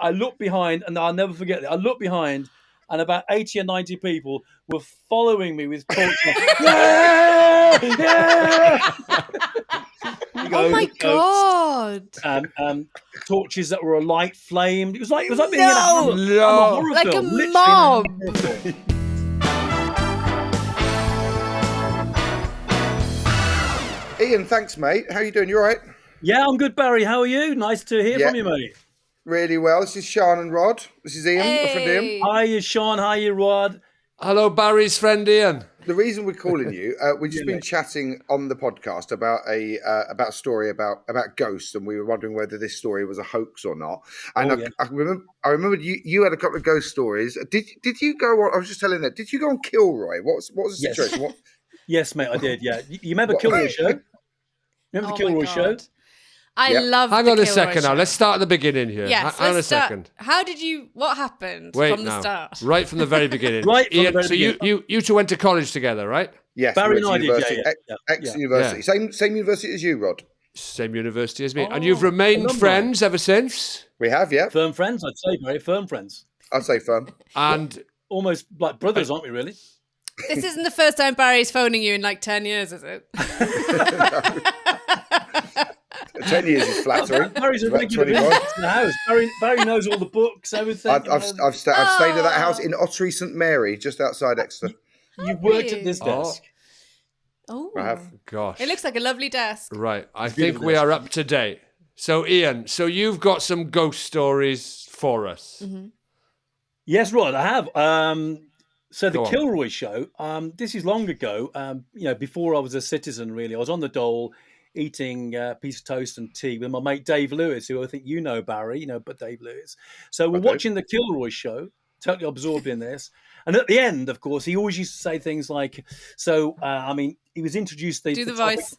I looked behind, and I'll never forget it. I looked behind, and about 80 or 90 people were following me with torches. Yeah! Yeah! Oh my God! Torches that were alight flamed. It was like being in a No! horror Like film. a Literally mob. in a horror film. Ian, thanks, mate. How you doing? You all right? Yeah, I'm good, Barry. How are you? Nice to hear from you, mate. Really well. This is Sean and Rhod. This is Ian, my friend Ian. Hi, Sean. Hi, Rhod. Hello, Barry's friend Ian. The reason we're calling you, we've just been chatting on the podcast about a story about ghosts, and we were wondering whether this story was a hoax or not. And I remember you had a couple of ghost stories. Did you go on? I was just telling that. Did you go on Kilroy? What was the situation? What? Yes, mate, I did. Yeah, you remember Kilroy show? Remember the Kilroy show? I love. Hang on a second now. Let's start at the beginning here. Yes, hang on a second. How did you? What happened from the start? Right from the very beginning. Ian, so you two went to college together, right? Yes, Barry and I did. University. Same university as you, Rhod. Same university as me. And you've remained friends ever since? We have, yeah. Firm friends, I'd say, very firm friends. I'd say firm. And almost like brothers, aren't we? Really? This isn't the first time Barry's phoning you in like 10 years, is it? 10 years is flattering. Barry's a regular visitor to the house. Barry knows all the books, everything. I've stayed at that house in Ottery St Mary, just outside Exeter. You worked at this desk. Oh, I have. Gosh, it looks like a lovely desk. Right, I think we are up to date. So, Ian, you've got some ghost stories for us. Mm-hmm. Yes, Rhod, I have. So the Kilroy show. This is long ago. Before I was a citizen, really, I was on the dole, eating a piece of toast and tea with my mate Dave Lewis, who I think you know, Barry, but Dave Lewis. So we're watching the Kilroy show, totally absorbed in this. And at the end, of course, he always used to say things like, he was introduced the voice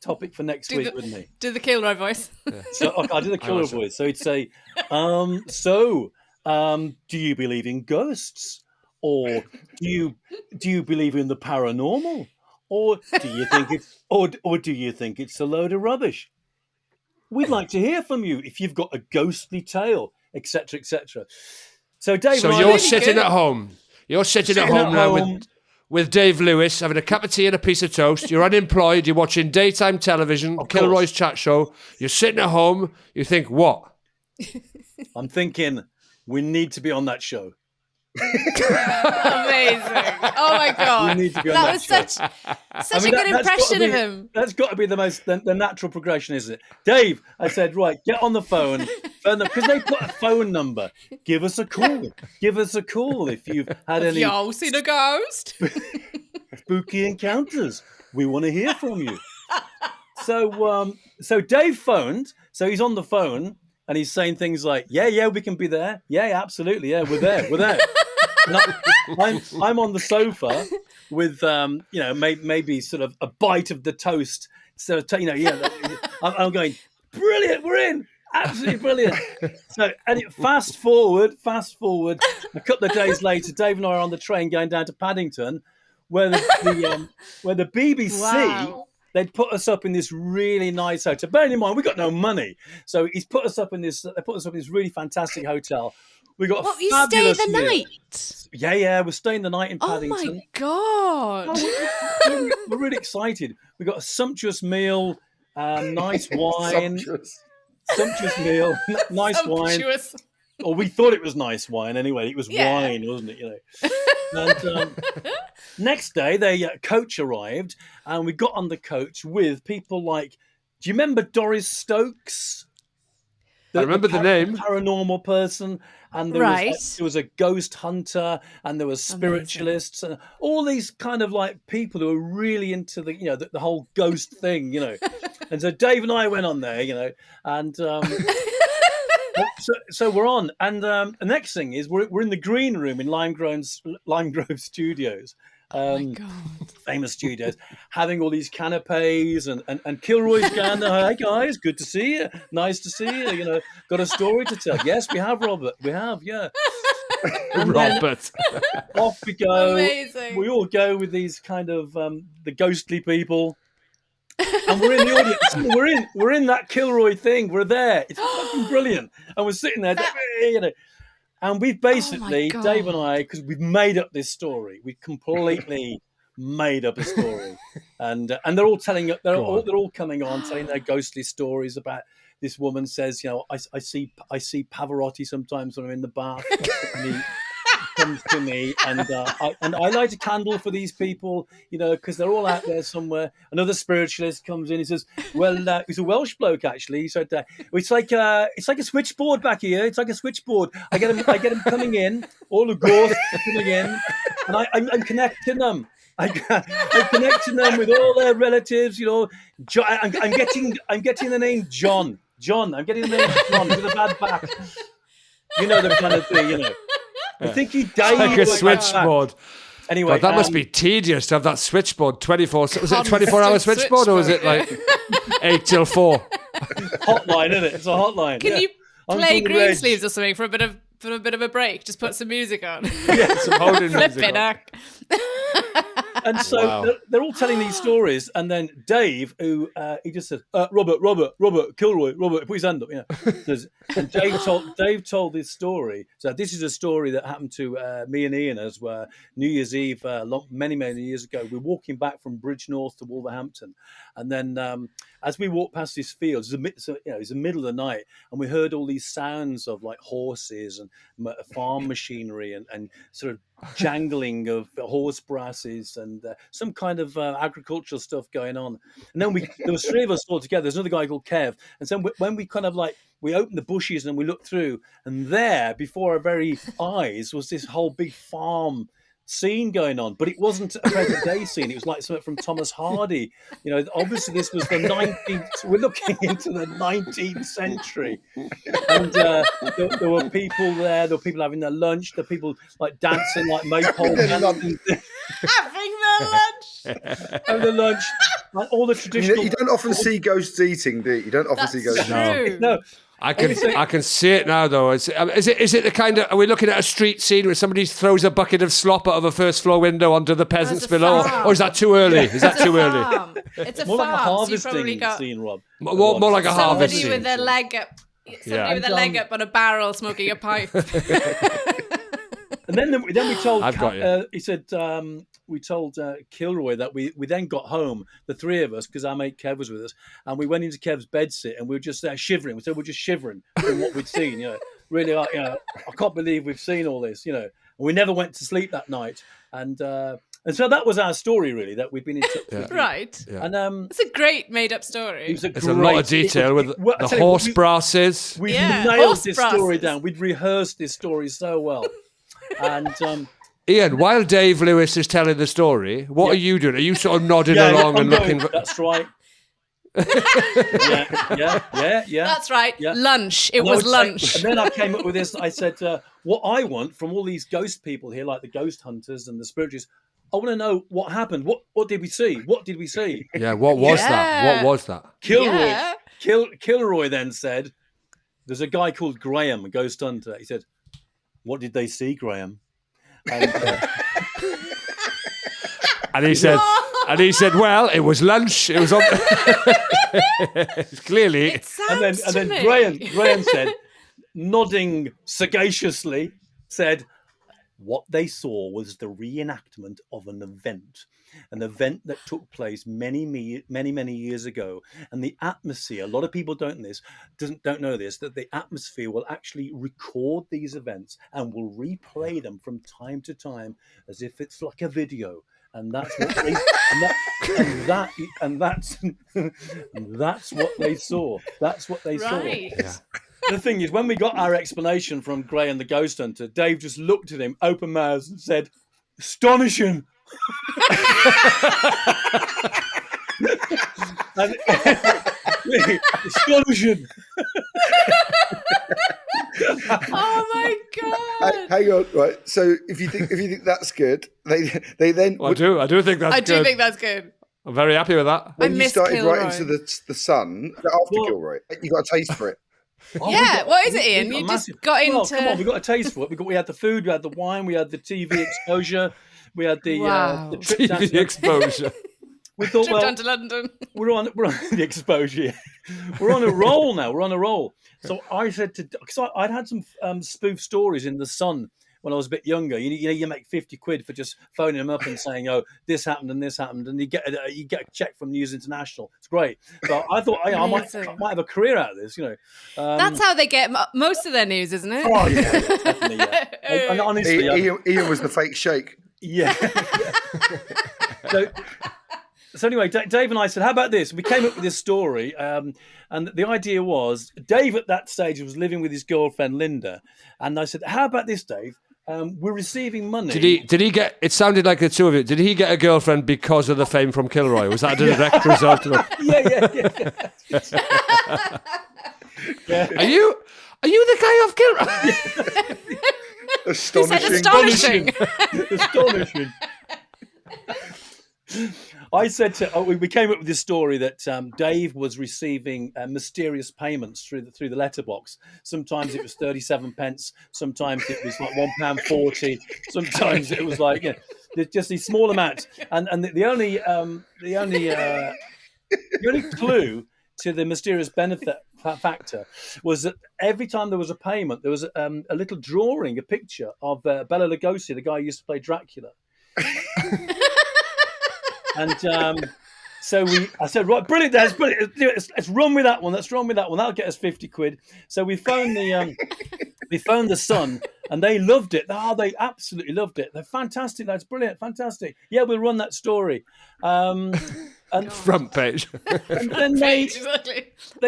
topic for next week, wouldn't he? Do the Kilroy voice. Yeah. So I did the Kilroy voice. So he'd say, do you believe in ghosts? Or do you believe in the paranormal? Or do you think it's or do you think it's a load of rubbish? We'd like to hear from you if you've got a ghostly tale, etc., etc. So Dave, you're sitting at home. You're sitting at home now with Dave Lewis, having a cup of tea and a piece of toast. You're unemployed. You're watching daytime television, Kilroy's chat show. You're sitting at home. You think, what? I'm thinking, we need to be on that show. Amazing. Oh my God. That was such a good impression of him. That's got to be the natural progression, isn't it? Dave, I said, right, get on the phone. Because they put a phone number. Give us a call. Give us a call if you've had any... Y'all seen a ghost? Spooky encounters. We want to hear from you. So Dave phoned. So he's on the phone and he's saying things like, yeah, we can be there. Yeah, absolutely. Yeah, we're there. I'm on the sofa with maybe sort of a bite of the toast. So I'm going, brilliant, we're in, absolutely brilliant. So fast forward a couple of days later, Dave and I are on the train going down to Paddington, where the BBC they'd put us up in this really nice hotel. Bearing in mind we got no money, so they put us up in this really fantastic hotel. We got you stay the night? Yeah, we're staying the night in Paddington. Oh my God! We're really excited. We got a sumptuous meal, nice wine, sumptuous meal, nice wine. Or we thought it was nice wine anyway. It was wine, wasn't it? And next day, the coach arrived, and we got on the coach with people like. Do you remember Doris Stokes? I remember the name. Paranormal person, and there was a ghost hunter, and there was spiritualists, and all these kind of like people who are really into the whole ghost thing, And so Dave and I went on there, and so we're on, and the next thing is we're in the green room in Lime Grove Studios. Famous studios, having all these canapes and Kilroy's going, hey guys, good to see you, nice to see you, got a story to tell. Yes, we have, Robert, we have, yeah. Robert. Off we go. Amazing. We all go with these kind of the ghostly people, and we're in the audience. We're in that Kilroy thing. We're there. It's fucking brilliant. And we're sitting there, you know. And we've basically, Dave and I, because we've made up this story. We completely made up a story, and they're all telling it. They're all coming on telling their ghostly stories about. This woman says, you know, I see Pavarotti sometimes when I'm in the bath, and he comes to me, and I light a candle for these people, you know, because they're all out there somewhere. Another spiritualist comes in. He says, well, he's a Welsh bloke actually. He said, it's like a switchboard back here. It's like a switchboard. I get them coming in, all the ghosts coming in, and I'm connecting them. I'm connecting them with all their relatives, you know. I'm getting the name John. I'm getting the name John with a bad back. You know the kind of thing, you know. I think he died. Like a switchboard. Anyway, God, that must be tedious to have that switchboard 24. Was it a 24-hour switchboard or was it like 8 till 4? Hotline, isn't it? It's a hotline. Can you play Greensleeves or something for a bit of a break? Just put some music on. Yeah, some holding music on. And so they're all telling these stories, and then Dave, who he just says, Robert, Kilroy, Robert, put his hand up, you know. And Dave told this story. So this is a story that happened to me and Ian as well. New Year's Eve, many years ago. We're walking back from Bridge North to Wolverhampton, and then as we walked past this field, it's the middle of the night, and we heard all these sounds of like horses and farm machinery and sort of jangling of horse brasses and some kind of agricultural stuff going on. And then there was 3 of us all together. There's another guy called Kev. And so when we kind of like, we opened the bushes and we looked through, and there before our very eyes was this whole big farm scene going on, but it wasn't a present day scene. It was like something from Thomas Hardy. You know, obviously this was the 19th. We're looking into the 19th century, and there were people there. There were people having their lunch. There were people like dancing, like maypole dancing. Having their lunch. Having the lunch. Like all the traditional. You don't often see ghosts eating, do you? You don't often see ghosts eating. No. I can see it now, though. Is it the kind of? Are we looking at a street scene where somebody throws a bucket of slop out of a first floor window onto the peasants below, or is that too early? Is that too early? It's a more farm. Like a harvesting scene, Rob. More like a harvest scene. Somebody with their leg up. Somebody with their leg up on a barrel smoking a pipe. And then we told. He said we told Kilroy that we then got home, the 3 of us, because our mate Kev was with us, and we went into Kev's bedsit and we were just there shivering. We said we're just shivering from what we'd seen. You know, really, you know, I can't believe we've seen all this. You know, and we never went to sleep that night, and so that was our story, really, that we've been in touch with. Right. Yeah. And it's a great made-up story. It's a lot of detail with the horse brasses. We've nailed this story down. We'd rehearsed this story so well. And Ian, while Dave Lewis is telling the story, what are you doing? Are you sort of nodding along and looking? That's right. yeah. That's right. Yeah. Lunch. It was lunch. And then I came up with this. I said, what I want from all these ghost people here, like the ghost hunters and the spiritualists, I want to know what happened. What did we see? What did we see? Yeah, what was that? What was that? Kilroy then said, there's a guy called Graham, a ghost hunter. He said, what did they see, Graham? And he said, well, it was lunch. It was on. Clearly. And then Graham said, nodding sagaciously, said, what they saw was the reenactment of an event that took place many years ago. And the atmosphere, a lot of people don't know this, that the atmosphere will actually record these events and will replay them from time to time as if it's like a video. And that's what they that's what they saw. That's what they saw. Yeah. The thing is, when we got our explanation from Gray and the Ghost Hunter, Dave just looked at him, open mouthed, and said, "Astonishing." Astonishing. Oh my god! Hang on, right? So if you think that's good, they then. Well, I do think that's good. I do think that's good. I'm very happy with that. When you started right into the sun after Kilroy, you got a taste for it. What is it, Ian? You just got into. Come on, we got a taste for it. We had the food, we had the wine, we had the TV exposure, we had the trip TV exposure. we thought, trip down to London. We're on the exposure. We're on a roll now. We're on a roll. So I said because I'd had some spoof stories in the Sun when I was a bit younger. You make 50 quid for just phoning them up and saying, "Oh, this happened and this happened," and you get a check from News International. It's great. So I thought I might have a career out of this. That's how they get most of their news, isn't it? Oh yeah, definitely. Yeah. And honestly, Ian was the fake shake. Yeah. So anyway, Dave and I said, how about this? We came up with this story, and the idea was, Dave at that stage was living with his girlfriend, Linda, and I said, how about this, Dave? We're receiving money. Did he get, it sounded like the two of you, did he get a girlfriend because of the fame from Kilroy? Was that a direct result of it? Yeah. Are you the guy off Kilroy? Astonishing. Astonishing. I said we came up with this story that Dave was receiving mysterious payments through the letterbox. Sometimes it was 37 pence. Sometimes it was like £1.40. Sometimes it was like just these small amounts. And the only clue to the mysterious benefit factor was that every time there was a payment, there was a little drawing, a picture of Bela Lugosi, the guy who used to play Dracula. And so I said, right, brilliant, Des, brilliant. Let's run with that one. That'll get us 50 quid. So we phoned the Sun, and they loved it. Oh, they absolutely loved it. They're fantastic. That's brilliant, fantastic. Yeah, we'll run that story. And front page. And then they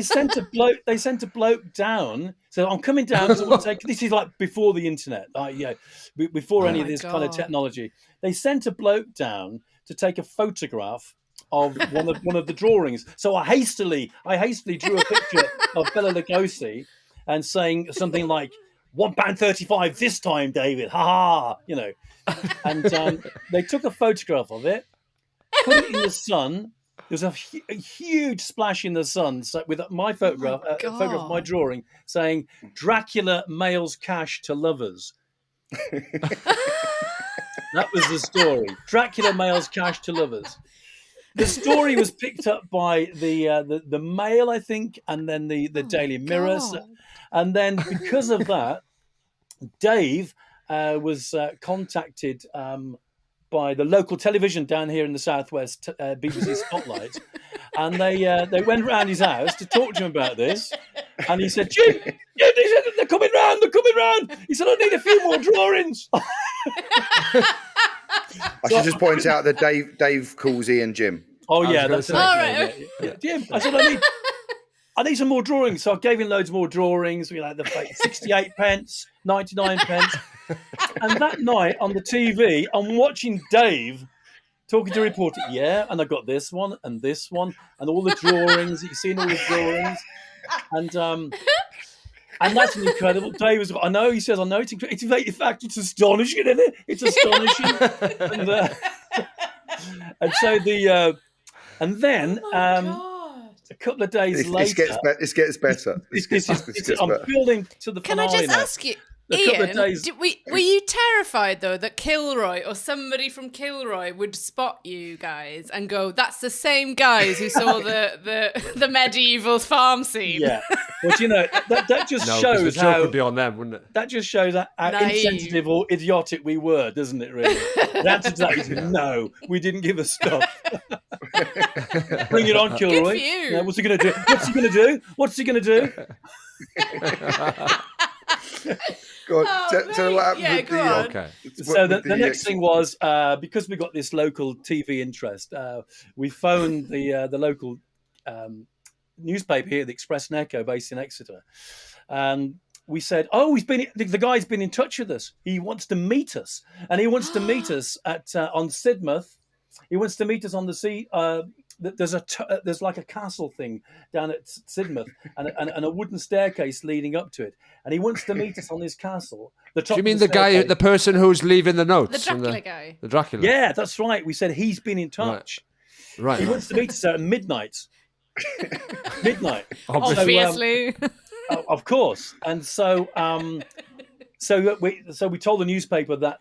sent a bloke down. So I'm coming down because I want to take. This is like before the internet, before any of this kind of technology. They sent a bloke down to take a photograph of one of the drawings. So I hastily drew a picture of Bela Lugosi and saying something like £1.35 this time, David. Ha ha, And they took a photograph of it, put it in the Sun. There was a huge splash in the Sun with my photograph, a photograph of my drawing, saying "Dracula mails cash to lovers." That was the story. Dracula mails cash to lovers. The story was picked up by the Mail, I think, and then the Daily Mirror. And then because of that, Dave was contacted by the local television down here in the southwest, BBC Spotlight, and they went round his house to talk to him about this. And he said, Jim, they're coming round. He said, I need a few more drawings. I should just point out that Dave calls Ian Jim. Oh yeah, that's all right. Yeah. Jim, I said, I need some more drawings. So I gave him loads more drawings. We had the 68 pence, 99 pence. And that night on the TV, I'm watching Dave talking to a reporter. Yeah, and I got this one and all the drawings. You've seen all the drawings. And that's an incredible. Dave was. I know. He says. I know. In fact, it's astonishing, isn't it? It's astonishing. And so and then a couple of days later, this gets better. I'm building to the finale. Can I just ask you, Ian, were you terrified though that Kilroy or somebody from Kilroy would spot you guys and go, "That's the same guys who saw the medieval farm scene"? Yeah, well, that just shows the joke how would be on them, wouldn't it? That just shows how insensitive or idiotic we were, doesn't it? Really, the answer to that is no. We didn't give a stuff. Bring it on, Kilroy. Good for you. What's he going to do? Go on, tell what happened. Go on. Okay. So the next thing was because we got this local TV interest, we phoned the local newspaper here, the Express and Echo, based in Exeter, and we said, the guy's been in touch with us. He wants to meet us, and he wants to meet us on Sidmouth. He wants to meet us on the sea. There's like a castle thing down at Sidmouth and a wooden staircase leading up to it. And he wants to meet us on this castle. Do you mean the person who's leaving the notes? The Dracula guy. The Dracula. Yeah, that's right. We said he's been in touch. Right. He wants to meet us at midnight. Obviously. So, of course. And so we told the newspaper that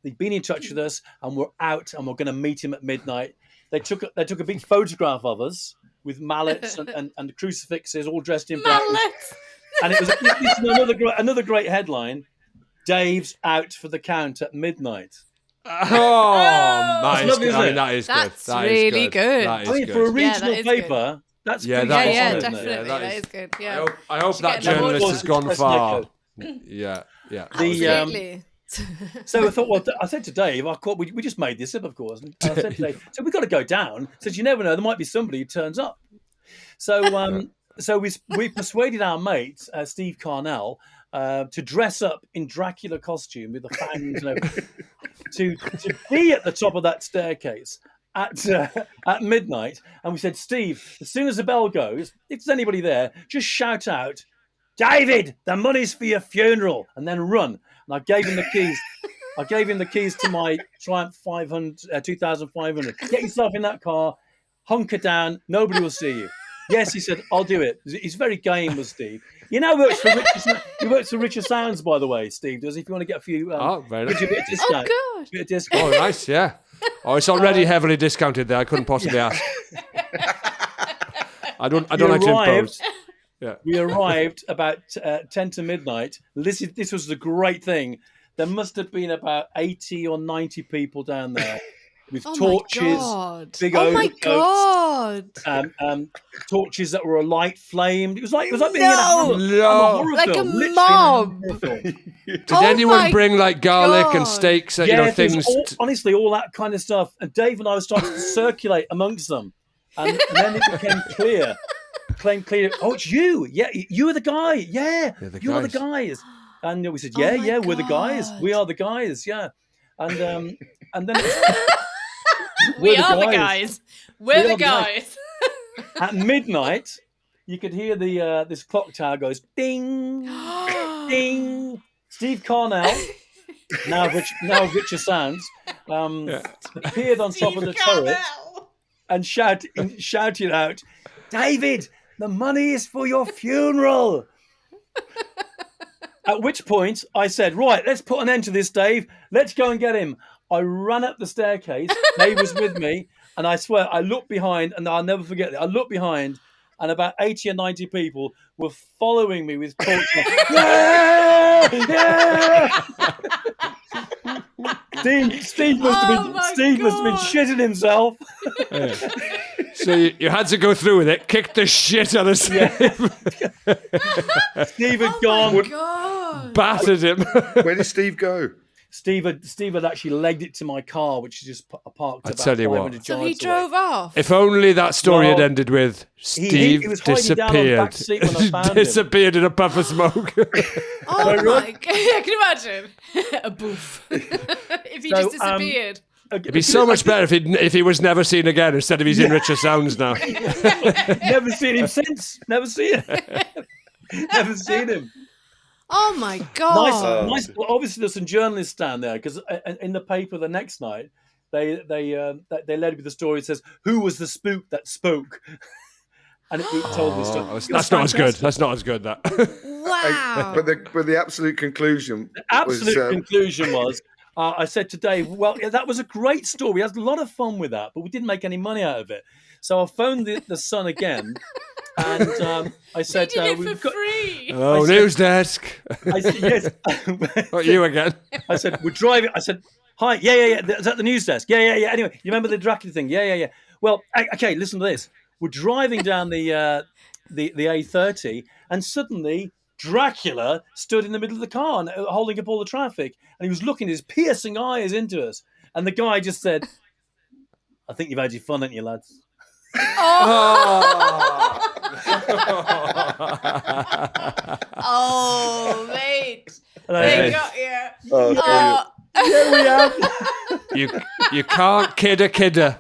he'd been in touch with us and we're out and we're going to meet him at midnight. They took a big photograph of us with mallets and crucifixes, all dressed in black. Mallets. And it was another great headline: Dave's out for the count at midnight. Oh, that is good. I mean, That's good. really good. That is I mean, good. for a regional paper, that's pretty Yeah, awesome, isn't definitely. it? That is good. Yeah. I hope that get an award journalist for has gone far. Yeah. Absolutely. So I thought, well, I said to Dave, we just made this up, of course. And I said to Dave, so we've got to go down. He said, you never know, there might be somebody who turns up. So we persuaded our mate, Steve Carnell, to dress up in Dracula costume with the fangs and everything, to be at the top of that staircase at midnight. And we said, Steve, as soon as the bell goes, if there's anybody there, just shout out, David, the money's for your funeral, and then run. And I gave him the keys. I gave him the keys to my Triumph 2500. Get yourself in that car, hunker down, nobody will see you. Yes, he said, I'll do it. He's very game, was Steve. He now works for Richer Sounds, by the way, Steve does. If you want to get a few, very nice. a bit of discount. Oh, good. Bit of discount. Oh, nice, yeah. Oh, it's already heavily discounted there. I couldn't possibly ask. I don't like to impose. Yeah. We arrived about 10 to midnight. This was the great thing. There must have been about 80 or 90 people down there with torches, big overcoats, torches that were alight, flamed. It was like being in a horror like film, a mob. Did anyone bring like garlic and steaks and things? Honestly, all that kind of stuff. And Dave and I were starting to circulate amongst them, and then it became clear. Oh, it's you. Yeah, you are the guy. Yeah, you are the guys. And we said, yeah, we're the guys. We are the guys. Yeah, and then we are the guys. We're the guys. At midnight, you could hear this clock tower goes ding, ding. Steve Carnell, now Richer Sounds, appeared on top of the turret and shouted out, David, the money is for your funeral. At which point I said, right, let's put an end to this, Dave. Let's go and get him. I ran up the staircase. Dave was with me. And I swear, I looked behind, and I'll never forget it. I looked behind, and about 80 or 90 people were following me with torches. Yeah! Steve must have been shitting himself. Yeah. So you had to go through with it, kicked the shit out of Steve. Steve had gone. Battered him. Where did Steve go? Steve had actually legged it to my car, which is just parked about 500 yards So he drove off. If only that story had ended with Steve he was disappeared. Down on the back seat when I found disappeared in a puff of smoke. Oh my God. I can imagine. A boof. If he just disappeared. It'd be so much better if he was never seen again instead of he's in Richer Sounds now. Never seen him since. Never seen him. Oh my God! Nice. Well, obviously, there's some journalists down there because in the paper the next night they led with the story. It says, "Who was the spook that spoke?" And it told the story. That's not as good. That's not as good. That. Wow. But the absolute conclusion. Conclusion was. I said to Dave, well, that was a great story. We had a lot of fun with that, but we didn't make any money out of it. So I phoned the Sun again, and I said, "You did it for free." Oh, news desk. I said, yes. Not you again. I said, we're driving. I said, hi, yeah. Is that the news desk? Yeah. Anyway, you remember the Dracula thing? Yeah. Well, okay, listen to this. We're driving down the A30, and suddenly Dracula stood in the middle of the car and holding up all the traffic, and he was looking his piercing eyes into us. And the guy just said, I think you've had your fun, haven't you, lads? Oh, mate. They got you. Yeah, we have. You can't kid a kidder.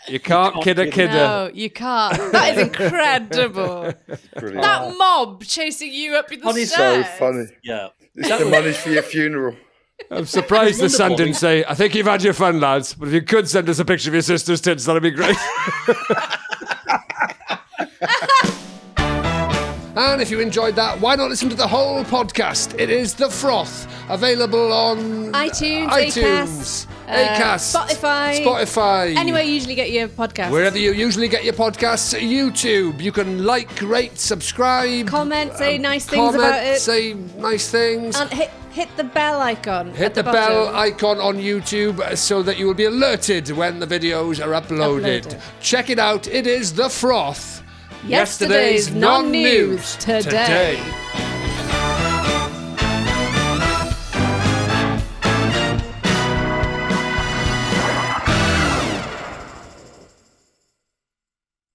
You can't kid a kidder. No, you can't. That is incredible. Brilliant. That mob chasing you up the stairs. So funny. Yeah. It's the money's for your funeral. I'm surprised the Sun didn't say, I think you've had your fun, lads, but if you could send us a picture of your sister's tits, that'd be great. And if you enjoyed that, why not listen to the whole podcast? It is The Froth Available on iTunes, Acast, Spotify. Anywhere you usually get your podcasts. Wherever you usually get your podcasts, YouTube. You can like, rate, subscribe. Comment, say nice things about it. Say nice things. And hit the bell icon. Hit the bell icon on YouTube so that you will be alerted when the videos are uploaded. Check it out. It is The Froth. Yesterday's non-news today.